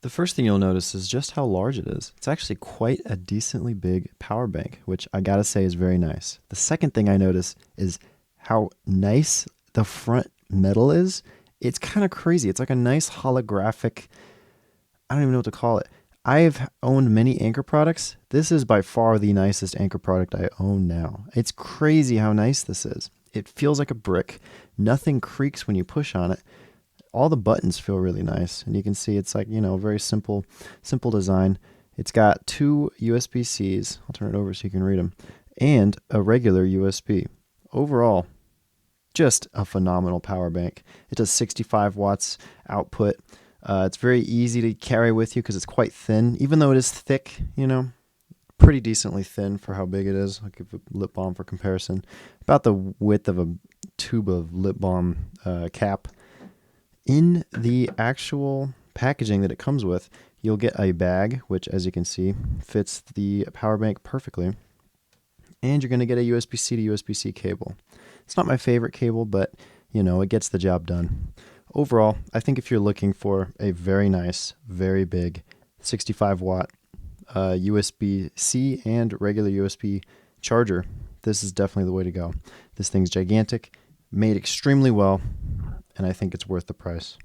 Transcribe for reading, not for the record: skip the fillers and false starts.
The first thing you'll notice is just how large it is. It's actually quite a decently big power bank, which I gotta say is very nice. The second thing I notice is how nice the front metal is. It's kind of crazy. It's like a nice holographic, I don't even know what to call it. I've owned many Anker products. This is by far the nicest Anker product I own now. It's crazy how nice this is. It feels like a brick. Nothing creaks when you push on it. All the buttons feel really nice, and you can see it's like, very simple design. It's got two USB-Cs. I'll turn it over so you can read them, and a regular USB. Overall, just a phenomenal power bank. It does 65 watts output. It's very easy to carry with you because it's quite thin, even though it is thick, pretty decently thin for how big it is. I'll give a lip balm for comparison. About the width of a tube of lip balm cap. In the actual packaging that it comes with, you'll get a bag, which, as you can see, fits the power bank perfectly. And you're going to get a USB-C to USB-C cable. It's not my favorite cable, but, it gets the job done. Overall, I think if you're looking for a very nice, very big 65-watt USB-C and regular USB charger, this is definitely the way to go. This thing's gigantic, made extremely well, and I think it's worth the price.